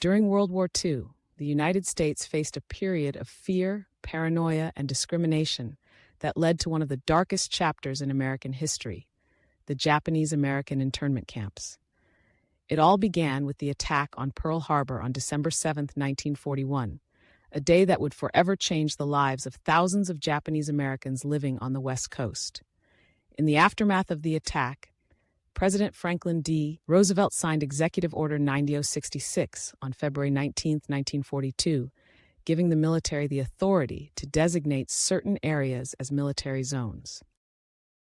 During World War II, the United States faced a period of fear, paranoia, and discrimination that led to one of the darkest chapters in American history, the Japanese American internment camps. It all began with the attack on Pearl Harbor on December 7, 1941, a day that would forever change the lives of thousands of Japanese Americans living on the West Coast. In the aftermath of the attack, President Franklin D. Roosevelt signed Executive Order 9066 on February 19, 1942, giving the military the authority to designate certain areas as military zones.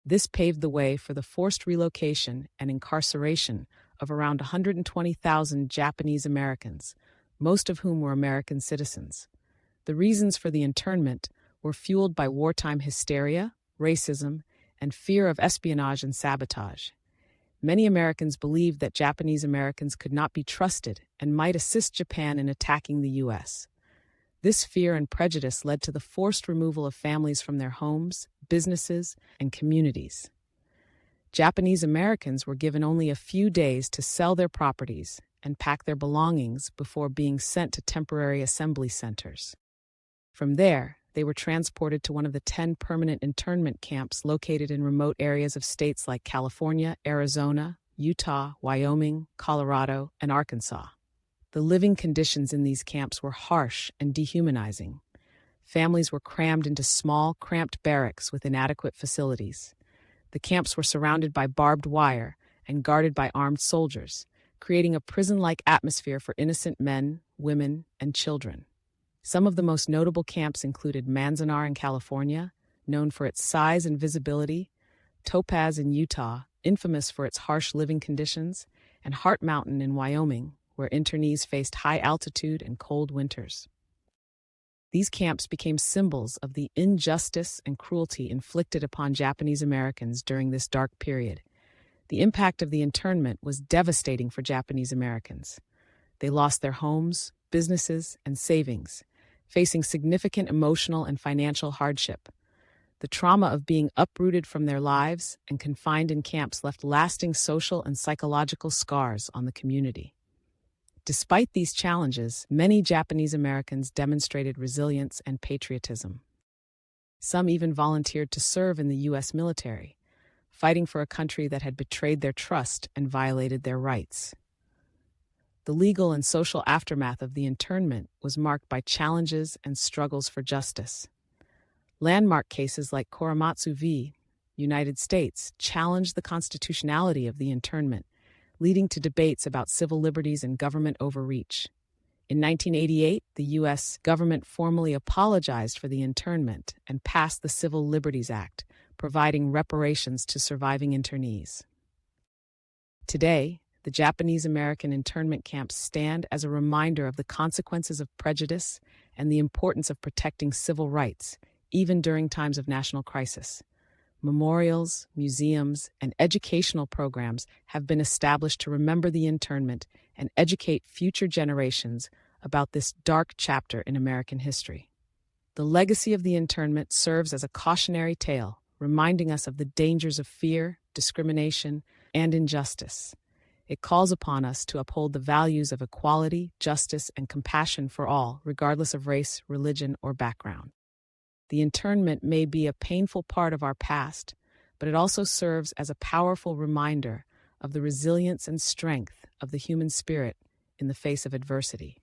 This paved the way for the forced relocation and incarceration of around 120,000 Japanese Americans, most of whom were American citizens. The reasons for the internment were fueled by wartime hysteria, racism, and fear of espionage and sabotage. Many Americans believed that Japanese Americans could not be trusted and might assist Japan in attacking the U.S. This fear and prejudice led to the forced removal of families from their homes, businesses, and communities. Japanese Americans were given only a few days to sell their properties and pack their belongings before being sent to temporary assembly centers. From there, they were transported to one of the 10 permanent internment camps located in remote areas of states like California, Arizona, Utah, Wyoming, Colorado, and Arkansas. The living conditions in these camps were harsh and dehumanizing. Families were crammed into small, cramped barracks with inadequate facilities. The camps were surrounded by barbed wire and guarded by armed soldiers, creating a prison-like atmosphere for innocent men, women, and children. Some of the most notable camps included Manzanar in California, known for its size and visibility, Topaz in Utah, infamous for its harsh living conditions, and Heart Mountain in Wyoming, where internees faced high altitude and cold winters. These camps became symbols of the injustice and cruelty inflicted upon Japanese Americans during this dark period. The impact of the internment was devastating for Japanese Americans. They lost their homes, businesses, and savings, facing significant emotional and financial hardship. The trauma of being uprooted from their lives and confined in camps left lasting social and psychological scars on the community. Despite these challenges, many Japanese Americans demonstrated resilience and patriotism. Some even volunteered to serve in the U.S. military, fighting for a country that had betrayed their trust and violated their rights. The legal and social aftermath of the internment was marked by challenges and struggles for justice. Landmark cases like Korematsu v. United States challenged the constitutionality of the internment, leading to debates about civil liberties and government overreach. In 1988, the U.S. government formally apologized for the internment and passed the Civil Liberties Act, providing reparations to surviving internees. Today, the Japanese American internment camps stand as a reminder of the consequences of prejudice and the importance of protecting civil rights, even during times of national crisis. Memorials, museums, and educational programs have been established to remember the internment and educate future generations about this dark chapter in American history. The legacy of the internment serves as a cautionary tale, reminding us of the dangers of fear, discrimination, and injustice. It calls upon us to uphold the values of equality, justice, and compassion for all, regardless of race, religion, or background. The internment may be a painful part of our past, but it also serves as a powerful reminder of the resilience and strength of the human spirit in the face of adversity.